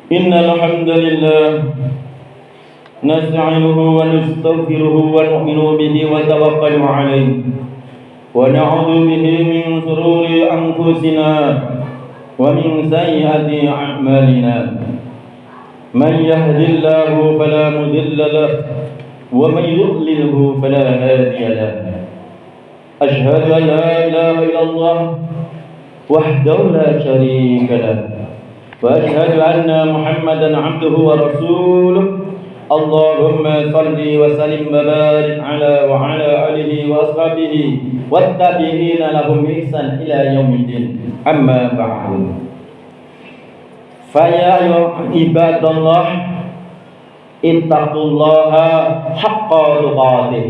إن الحمد لله نستعينه ونستغفره ونؤمن به ونتوكل عليه ونعوذ به من شرور أنفسنا ومن سيئات أعمالنا من يهد الله فلا مضل له ومن يضلله فلا هادي له أشهد أن لا إله إلا الله وحده لا شريك له وأشهد أن محمدا عبده ورسوله اللهم صل وسلم وبارك على وعلى آله وأصحابه والتابعين لهم بإحسان إلى يوم الدين أما بعد فيا عباد الله اتقوا الله حق تقاته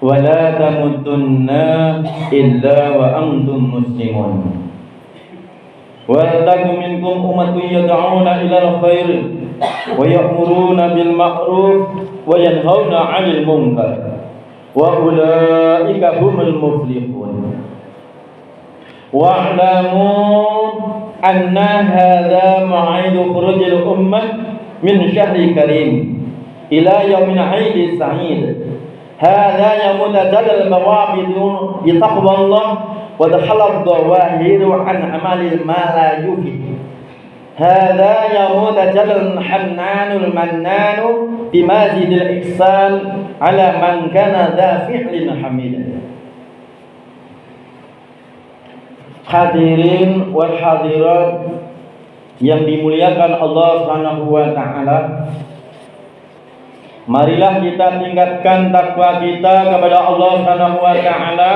ولا تموتن إلا وأنتم مسلمون ولتكن منكم أمة يدعون إلى الخير ويأمرون بالمعروف وينهون عن المنكر وأولئك هم المفلحون واعلموا أن هذا موعد خروج الأمة من شهر كريم إلى يوم عيد سعيد هذا يوم تجلى المواعظ بتقوى الله ودخل الظواهر عن عمل ما لا يفيد هذا يوم تجلى الحنان المنان بمزيد الإحسان على من كان ذا فعل حميد. Hadirin wal hadirat yang dimuliakan Allah Subhanahu wa taala, marilah kita tingkatkan takwa kita kepada Allah Subhanahu wa taala,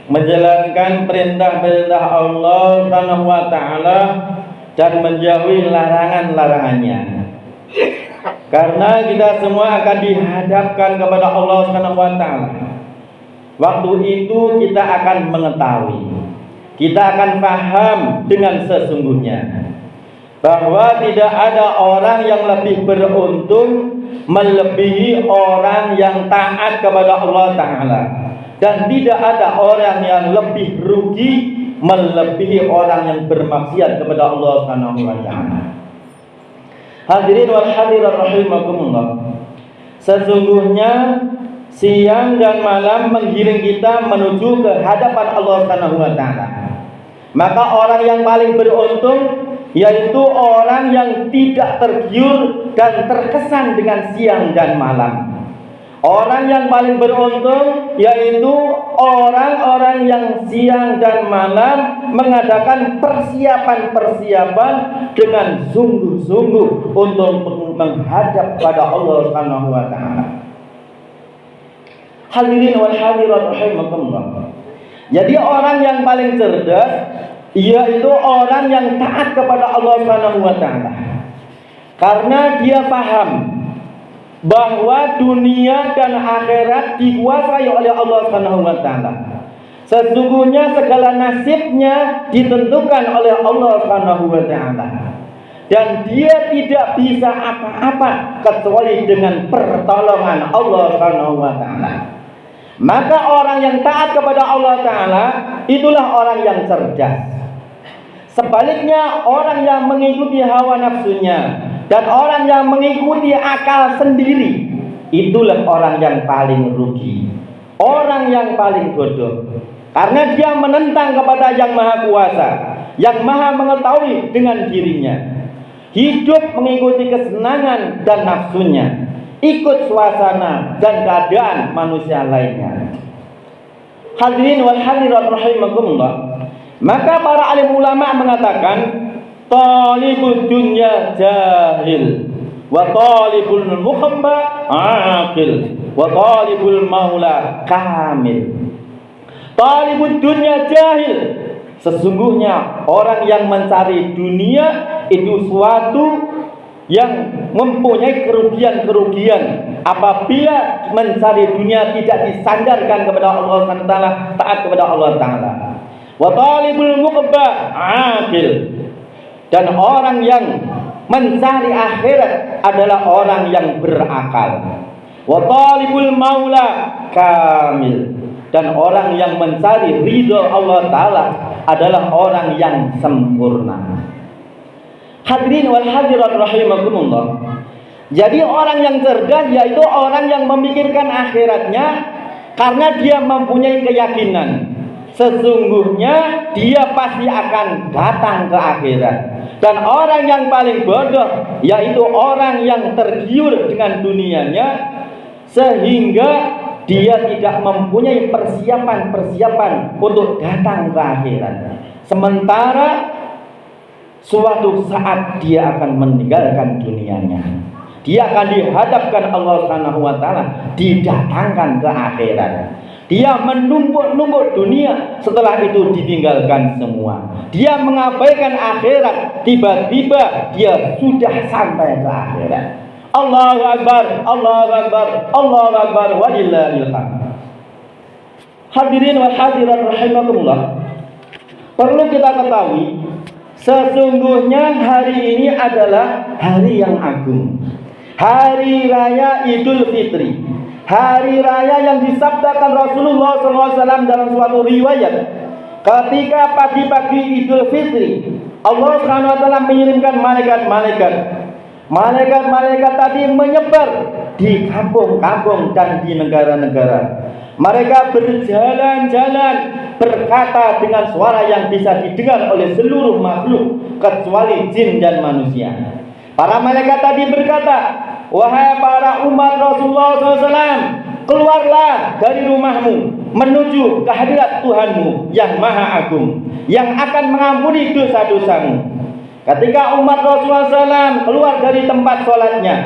menjalankan perintah-perintah Allah Subhanahu wa taala dan menjauhi larangan-larangannya. Karena kita semua akan dihadapkan kepada Allah Subhanahu wa taala. Waktu itu kita akan mengetahui, kita akan paham dengan sesungguhnya bahwa tidak ada orang yang lebih beruntung melebihi orang yang taat kepada Allah taala. Dan tidak ada orang yang lebih rugi melebihi orang yang bermaksiat kepada Allah Subhanahu wa taala. Hadirin wal hadirat rahimakumullah. Sesungguhnya siang dan malam menggiring kita menuju ke hadapan Allah Subhanahu wa taala. Maka orang yang paling beruntung yaitu orang yang tidak tergiur dan terkesan dengan siang dan malam. Orang yang paling beruntung yaitu orang-orang yang siang dan malam mengadakan persiapan-persiapan dengan sungguh-sungguh untuk menghadap pada Allah Subhanahu wa taala. Hadirin wal hadirat rahimakumullah. Jadi orang yang paling cerdas yaitu orang yang taat kepada Allah Subhanahu wa taala. Karena dia paham bahwa dunia dan akhirat dikuasai oleh Allah Subhanahu wa taala. Sesungguhnya segala nasibnya ditentukan oleh Allah Subhanahu wa taala. Dan dia tidak bisa apa-apa kecuali dengan pertolongan Allah Subhanahu wa taala. Maka orang yang taat kepada Allah taala itulah orang yang cerdas. Sebaliknya orang yang mengikuti hawa nafsunya dan orang yang mengikuti akal sendiri, itulah orang yang paling rugi, orang yang paling bodoh. Karena dia menentang kepada yang maha kuasa, yang maha mengetahui dengan dirinya. Hidup mengikuti kesenangan dan nafsunya, ikut suasana dan keadaan manusia lainnya. Hadirin wal hadirat rahimakumullah. Maka para alim ulama mengatakan talibud dunya jahil wa talibul muhabba aqil wa talibul maula kamil. Talibud dunya jahil, sesungguhnya orang yang mencari dunia itu suatu yang mempunyai kerugian-kerugian apabila mencari dunia tidak disandarkan kepada Allah SWT, taat kepada Allah Ta'ala. Wa talibul muqba aqil, dan orang yang mencari akhirat adalah orang yang berakal. Wa talibul maula kamil, dan orang yang mencari ridho Allah Ta'ala adalah orang yang sempurna. Hadirin wal hadirat rahimakumullah. Jadi orang yang cerdas yaitu orang yang memikirkan akhiratnya karena dia mempunyai keyakinan sesungguhnya dia pasti akan datang ke akhirat. Dan orang yang paling bodoh yaitu orang yang tergiur dengan dunianya sehingga dia tidak mempunyai persiapan untuk datang ke akhirat. Sementara suatu saat dia akan meninggalkan dunianya. Dia akan dihadapkan Allah Subhanahu wa taala, didatangkan ke akhirat. Dia menumpuk-numpuk dunia, setelah itu ditinggalkan semua. Dia mengabaikan akhirat, tiba-tiba dia sudah sampai ke akhirat. Allahu Akbar, Allahu Akbar, Allahu Akbar, walillahil hamd. Hadirin wal hadirat rahimakumullah. Perlu kita ketahui, sesungguhnya hari ini adalah hari yang agung. Hari raya Idul Fitri. Hari raya yang disabdakan Rasulullah SAW dalam suatu riwayat. Ketika pagi-pagi Idul Fitri, Allah Subhanahu wa taala mengirimkan malaikat-malaikat. Malaikat-malaikat tadi menyebar di kampung-kampung dan di negara-negara. Mereka berjalan-jalan berkata dengan suara yang bisa didengar oleh seluruh makhluk kecuali jin dan manusia. Para malaikat tadi berkata, wahai para umat Rasulullah SAW, keluarlah dari rumahmu menuju ke hadirat Tuhanmu yang maha agung, yang akan mengampuni dosa-dosamu. Ketika umat Rasulullah SAW keluar dari tempat sholatnya,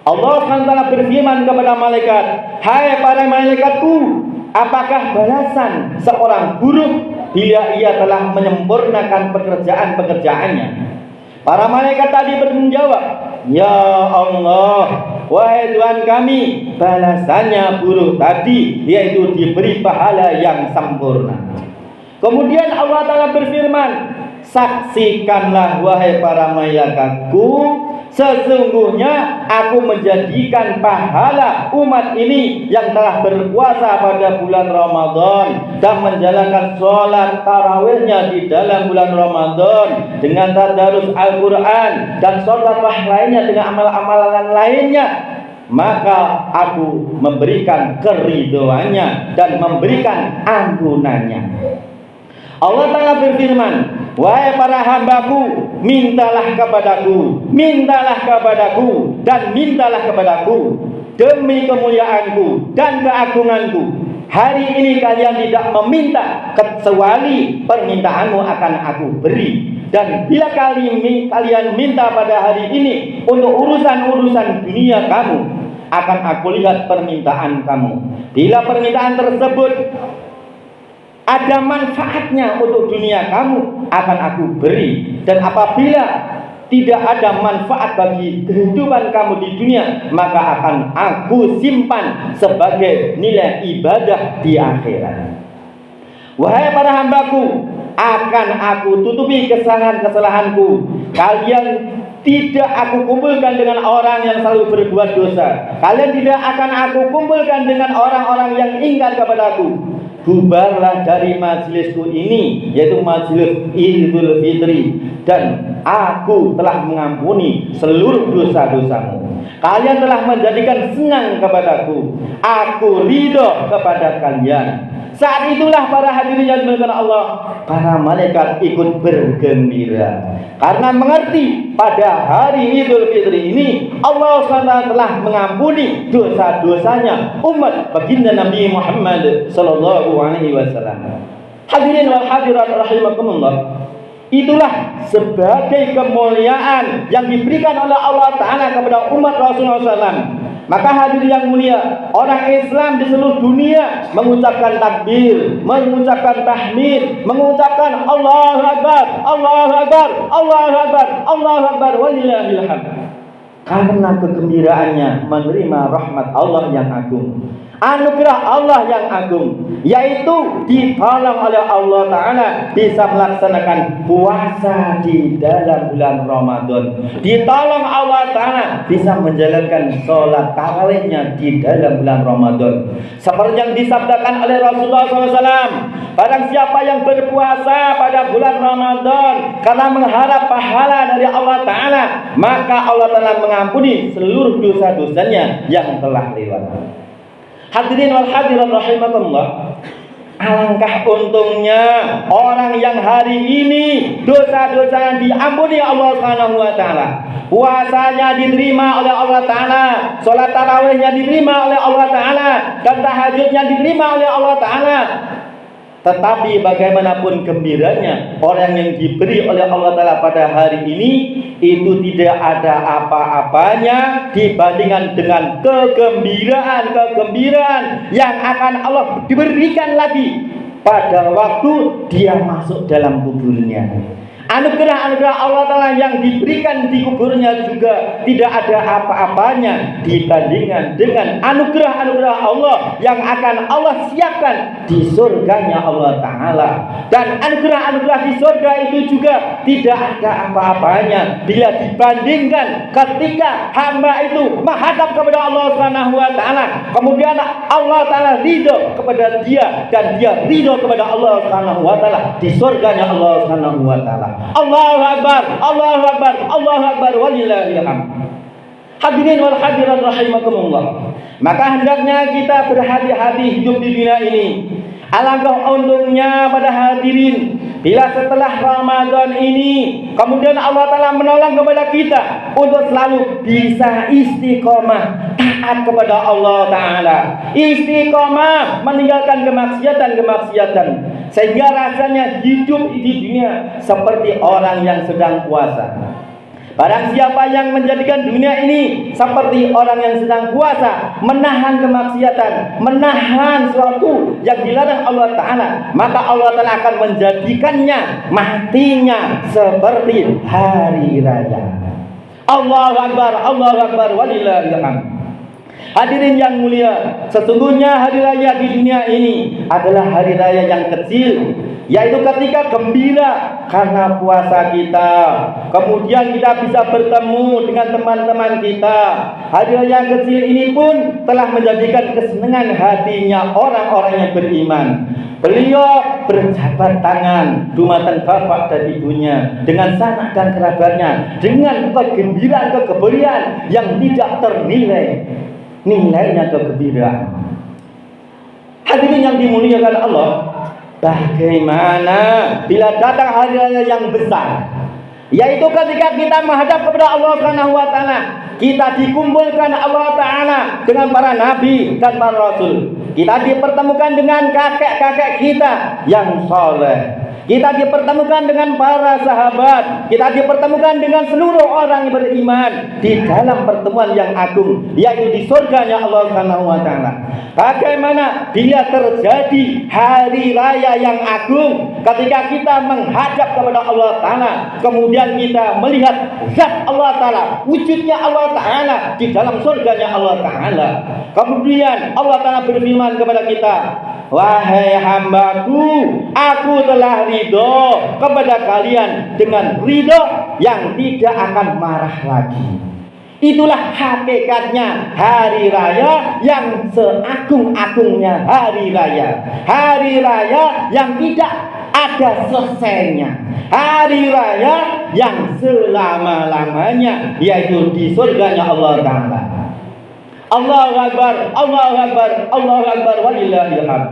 Allah SWT berfirman kepada malaikat, hai para malaikatku, apakah balasan seorang buruh bila ia telah menyempurnakan pekerjaan-pekerjaannya? Para malaikat tadi menjawab, ya Allah, wahai Tuhan kami, balasannya buruh tadi yaitu diberi pahala yang sempurna. Kemudian Allah Ta'ala berfirman, saksikanlah wahai para malaikatku, sesungguhnya aku menjadikan pahala umat ini yang telah berpuasa pada bulan Ramadan dan menjalankan sholat tarawihnya di dalam bulan Ramadan dengan tadarus Al-Quran dan sholat lainnya dengan amal-amalan lainnya, maka aku memberikan keridhoannya dan memberikan ampunannya. Allah Ta'ala berfirman, wahai para hambaku, mintalah kepadaku, dan mintalah kepadaku demi kemuliaanku dan keagunganku. Hari ini kalian tidak meminta kecuali permintaanmu akan aku beri. Dan bila kalian minta pada hari ini untuk urusan-urusan dunia kamu, akan aku lihat permintaan kamu. Bila permintaan tersebut ada manfaatnya untuk dunia kamu, akan aku beri. Dan apabila tidak ada manfaat bagi kehidupan kamu di dunia, maka akan aku simpan sebagai nilai ibadah di akhirat. Wahai para hambaku, akan aku tutupi kesalahan-kesalahanku. Kalian tidak aku kumpulkan dengan orang yang selalu berbuat dosa. Kalian tidak akan aku kumpulkan dengan orang-orang yang ingkar kepadaku. Bubarlah dari majelisku ini, yaitu majelis Idul Fitri, dan aku telah mengampuni seluruh dosa-dosamu. Kalian telah menjadikan senang kepadaku, aku ridho kepada kalian. Saat itulah para hadirin yang dimuliakan Allah, para malaikat ikut bergembira karena mengerti pada hari Idul Fitri ini Allah SWT telah mengampuni dosa-dosanya umat baginda Nabi Muhammad sallallahu alaihi wasallam. Hadirin wal hadirat rahimakumullah, itulah sebagai kemuliaan yang diberikan oleh Allah Ta'ala kepada umat Rasulullah SAW. Maka hadirin yang mulia, orang Islam di seluruh dunia mengucapkan takbir, mengucapkan tahmid, mengucapkan Allahu Akbar, Allahu Akbar, Allahu Akbar, Allahu Akbar, walillahil hamd. Karena kegembiraannya menerima rahmat Allah yang agung, anugerah Allah yang agung, yaitu ditolong oleh Allah Ta'ala bisa melaksanakan puasa di dalam bulan Ramadan, ditolong Allah Ta'ala bisa menjalankan sholat tarawihnya di dalam bulan Ramadan. Seperti yang disabdakan oleh Rasulullah SAW, barang siapa yang berpuasa pada bulan Ramadan karena mengharap pahala dari Allah Ta'ala, maka Allah Ta'ala mengampuni seluruh dosa-dosanya yang telah lewat. Hadirin wal hadirat rahimakumullah, alangkah untungnya orang yang hari ini dosa-dosanya diampuni Allah Subhanahu wa taala. Puasanya diterima oleh Allah Ta'ala, sholat tarawihnya diterima oleh Allah Ta'ala, dan tahajudnya diterima oleh Allah Ta'ala. Tetapi bagaimanapun gembiranya orang yang diberi oleh Allah Ta'ala pada hari ini, itu tidak ada apa-apanya dibandingkan dengan kegembiraan yang akan Allah diberikan lagi pada waktu dia masuk dalam kuburnya. Anugerah-anugerah Allah Ta'ala yang diberikan di kuburnya juga tidak ada apa-apanya dibandingkan dengan anugerah-anugerah Allah yang akan Allah siapkan di surganya Allah Ta'ala. Dan anugerah-anugerah di surga itu juga tidak ada apa-apanya bila dibandingkan ketika hamba itu menghadap kepada Allah Subhanahu wa Ta'ala, kemudian Allah Ta'ala ridho kepada dia dan dia ridho kepada Allah Subhanahu wa Ta'ala di surganya Allah Subhanahu wa Ta'ala. Allahu Akbar, Allahu Akbar, Allahu Akbar, walillahil hamd. Hadirin wal hadirat rahimakumullah, maka hendaknya kita berhati-hati hidup di dunia ini. Alangkah untungnya pada hadirin bila setelah Ramadan ini kemudian Allah Ta'ala menolong kepada kita untuk selalu bisa istiqomah taat kepada Allah Ta'ala, istiqomah meninggalkan kemaksiatan, sehingga rasanya hidup di dunia seperti orang yang sedang puasa. Barang siapa yang menjadikan dunia ini seperti orang yang sedang puasa, menahan kemaksiatan, menahan sesuatu yang dilarang Allah Ta'ala, maka Allah Ta'ala akan menjadikannya matinya seperti hari raya. Allahu Akbar, Allahu Akbar, walillahil hamd. Hadirin yang mulia, sesungguhnya hari raya di dunia ini adalah hari raya yang kecil, yaitu ketika gembira karena puasa kita, kemudian kita bisa bertemu dengan teman-teman kita. Hari raya yang kecil ini pun telah menjadikan kesenangan hatinya orang-orang yang beriman. Beliau berjabat tangan dumatan bapak dan ibunya, dengan sanak dan kerabatnya, dengan kegembiraan yang tidak ternilai nilainya kegembiraan. Hadirin yang dimuliakan Allah, bagaimana bila datang hari raya yang besar, yaitu ketika kita menghadap kepada Allah Subhanahu wa Ta'ala, kita dikumpulkan Allah Ta'ala dengan para nabi dan para rasul, kita dipertemukan dengan kakek-kakek kita yang soleh, kita dipertemukan dengan para sahabat, kita dipertemukan dengan seluruh orang yang beriman di dalam pertemuan yang agung, yaitu di surganya Allah Subhanahu wa Ta'ala. Bagaimana bila terjadi hari raya yang agung, ketika kita menghadap kepada Allah Ta'ala, kemudian kita melihat zat Allah Ta'ala, wujudnya Allah Ta'ala di dalam surganya Allah Ta'ala. Kemudian Allah Ta'ala berfirman kepada kita, wahai hambaku, aku telah ridho kepada kalian dengan ridho yang tidak akan marah lagi. Itulah hakikatnya hari raya yang seagung-agungnya hari raya. Hari raya yang tidak ada selesainya. Hari raya yang selama-lamanya, yaitu di surganya Allah Ta'ala. Allahu Akbar, Allahu Akbar, Allahu Akbar, walillahil hamd.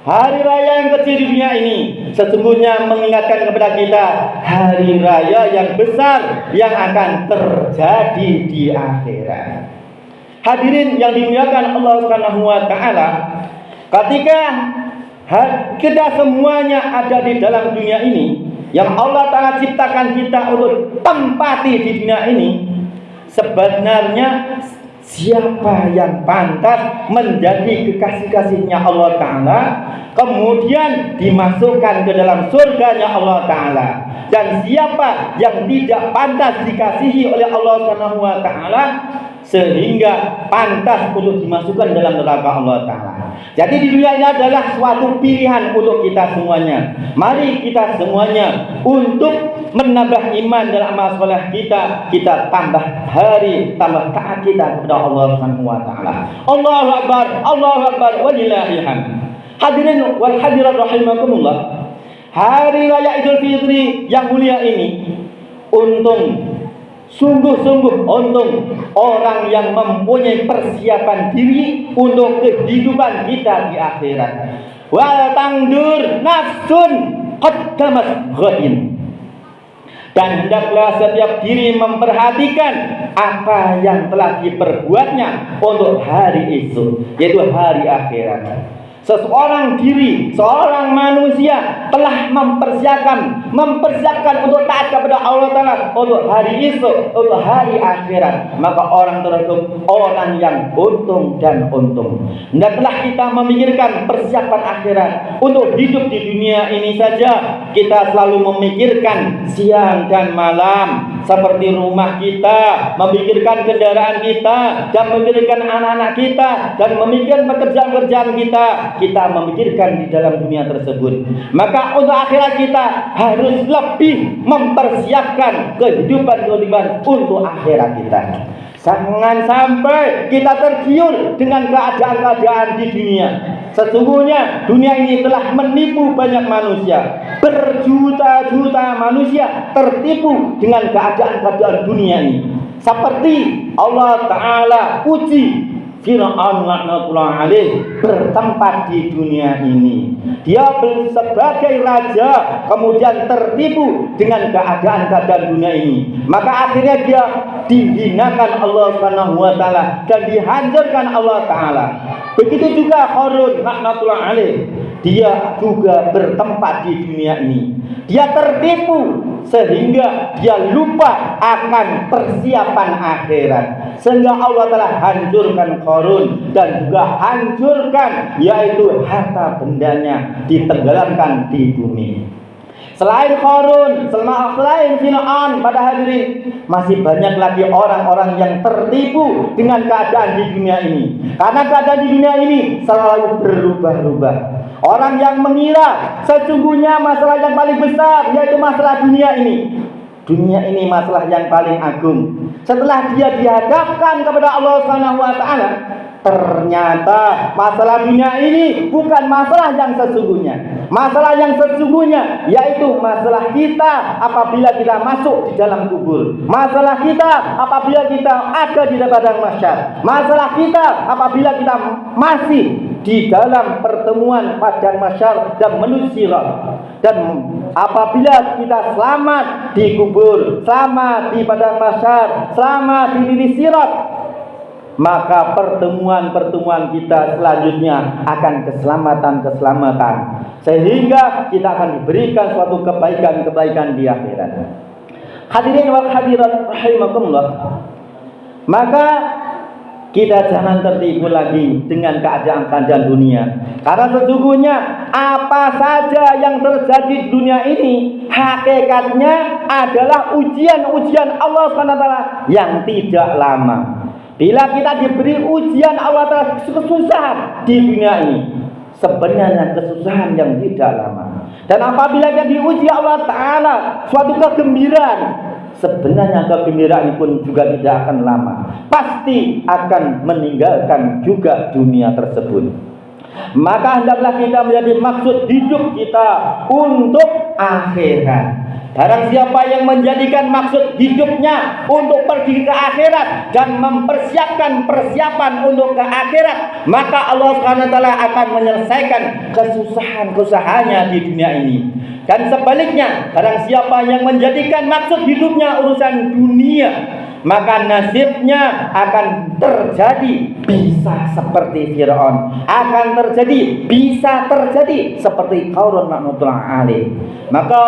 Hari raya yang kecil di dunia ini sesungguhnya mengingatkan kepada kita hari raya yang besar yang akan terjadi di akhirat. Hadirin yang dimuliakan Allah Subhanahu wa Ta'ala, ketika kita semuanya ada di dalam dunia ini yang Allah Ta'ala ciptakan kita untuk tempati di dunia ini, sebenarnya siapa yang pantas menjadi kekasih-kasihnya Allah Ta'ala, kemudian dimasukkan ke dalam surganya Allah Ta'ala, dan siapa yang tidak pantas dikasihi oleh Allah Subhanahu wa Ta'ala sehingga pantas untuk dimasukkan dalam neraka Allah Ta'ala. Jadi di dunia ini adalah suatu pilihan untuk kita semuanya. Mari kita semuanya untuk menambah iman dalam amal soleh kita, kita tambah hari, tambah taat kita kepada Allah Subhanahu wa Ta'ala. Allahu Akbar, Allahu Akbar, walillahil hamd. Hadirin wal hadirat rahimakumullah, hari raya Idul Fitri yang mulia ini, untung, sungguh-sungguh untung orang yang mempunyai persiapan diri untuk kehidupan kita di akhirat. Wal tangdur nafsun qaddamat ghadin. Dan hendaklah setiap diri memperhatikan apa yang telah diperbuatnya untuk hari esok, yaitu hari akhirat. Seseorang diri, seorang manusia telah mempersiapkan untuk taat kepada Allah Ta'ala untuk hari esok, untuk hari akhirat. Maka orang tersebut orang yang untung dan untung. Hendaklah kita memikirkan persiapan akhirat. Untuk hidup di dunia ini saja kita selalu memikirkan siang dan malam, seperti rumah kita, memikirkan kendaraan kita, dan memikirkan anak-anak kita, dan memikirkan pekerjaan-pekerjaan kita memikirkan di dalam dunia tersebut. Maka untuk akhirat kita harus lebih mempersiapkan kehidupan untuk akhirat kita. Jangan sampai kita tergiur dengan keadaan-keadaan di dunia. Sesungguhnya dunia ini telah menipu banyak manusia. Berjuta-juta manusia tertipu dengan keadaan-keadaan dunia ini. Seperti Allah Ta'ala uji Fir'aun laknatullah alaih bertempat di dunia ini. Dia sebagai raja kemudian tertipu dengan keadaan-keadaan dunia ini. Maka akhirnya dia dihinakan Allah Subhanahu wa taala dan dihancurkan Allah Ta'ala. Begitu juga Qarun laknatullah alaih. Dia juga bertempat di dunia ini. Dia tertipu sehingga dia lupa akan persiapan akhirat. Sehingga Allah telah hancurkan Qarun dan juga hancurkan yaitu harta bendanya, ditenggelamkan di bumi. Selain Qarun, selain Fir'aun, pada hadirin masih banyak lagi orang-orang yang tertipu dengan keadaan di dunia ini. Karena keadaan di dunia ini selalu berubah-ubah. Orang yang mengira sesungguhnya masalah yang paling besar yaitu masalah dunia ini. Dunia ini masalah yang paling agung. Setelah dia dihadapkan kepada Allah Subhanahu wa taala, ternyata masalah dunia ini bukan masalah yang sesungguhnya. Masalah yang sesungguhnya yaitu masalah kita apabila kita masuk di dalam kubur. Masalah kita apabila kita ada di padang mahsyar. Masalah kita apabila kita masih di dalam pertemuan padang mahsyar dan menuju sirat. Dan apabila kita selamat di kubur, selamat di padang mahsyar, selamat di titik sirat, maka pertemuan-pertemuan kita selanjutnya akan keselamatan, sehingga kita akan diberikan suatu kebaikan-kebaikan di akhirat. Hadirin wal hadirat rahimakumullah. Maka kita jangan tertipu lagi dengan keadaan-keadaan dunia. Karena sesungguhnya apa saja yang terjadi di dunia ini hakikatnya adalah ujian-ujian Allah SWT yang tidak lama. Bila kita diberi ujian Allah Ta'ala kesusahan di dunia ini, sebenarnya kesusahan yang tidak lama. Dan apabila kita diuji Allah Ta'ala suatu kegembiraan, sebenarnya kegembiraan pun juga tidak akan lama. Pasti akan meninggalkan juga dunia tersebut. Maka hendaklah kita menjadi maksud hidup kita untuk akhirat. Barang siapa yang menjadikan maksud hidupnya untuk pergi ke akhirat dan mempersiapkan persiapan untuk ke akhirat, maka Allah SWT akan menyelesaikan kesusahan-kesusahannya di dunia ini. Dan sebaliknya, barang siapa yang menjadikan maksud hidupnya urusan dunia, maka nasibnya akan terjadi bisa seperti Fir'aun, akan terjadi bisa terjadi seperti Qarun laknatullah alaih. Maka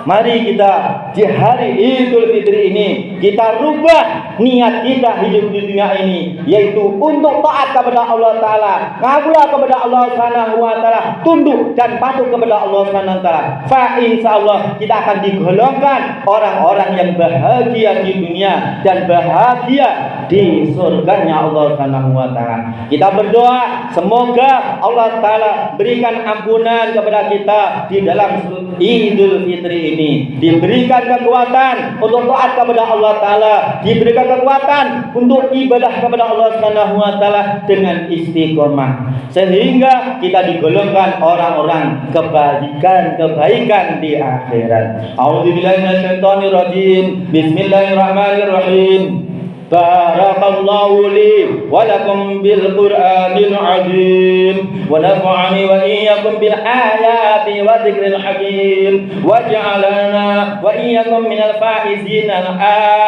mari kita di hari Idul Fitri ini kita rubah niat kita hidup di dunia ini, yaitu untuk taat kepada Allah Ta'ala, ngabula kepada Allah Subhanahu wa Ta'ala, tunduk dan patuh kepada Allah Subhanahu wa Ta'ala. Fa insyaallah kita akan digolongkan orang-orang yang bahagia di dunia dan bahagia di surganya Allah Subhanahu wa taala. Kita berdoa semoga Allah taala berikan ampunan kepada kita di dalam Idul Fitri ini, diberikan kekuatan untuk taat kepada Allah taala, diberikan kekuatan untuk ibadah kepada Allah Subhanahu wa taala dengan istiqomah, sehingga kita digolongkan orang-orang kebaikan di akhirat. A'udzubillahi minasyaitonirrajim. Bismillahirrahmanirrahim. Barakallahu li wa lakum bil Qur'anil azim wa nafa'ani wa iyyakum bil ayati wa dzikril hakim wa ja'alana wa iyyakum minal faizin al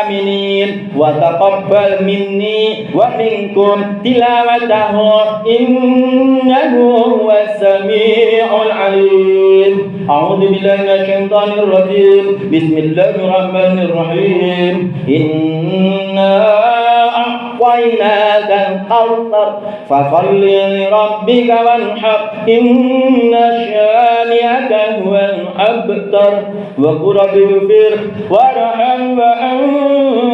aminin wa taqabbal minni wa minkum tilawatahu innahu huwas samiul alim. A'udzu billahi minasyaitonir rajim. Bismillahirrahmanirrahim. Inna أعطيناك الكوثر فصل لربك وانحر إن شانئك هو الأبتر وقل رب اغفر وارحم وأنت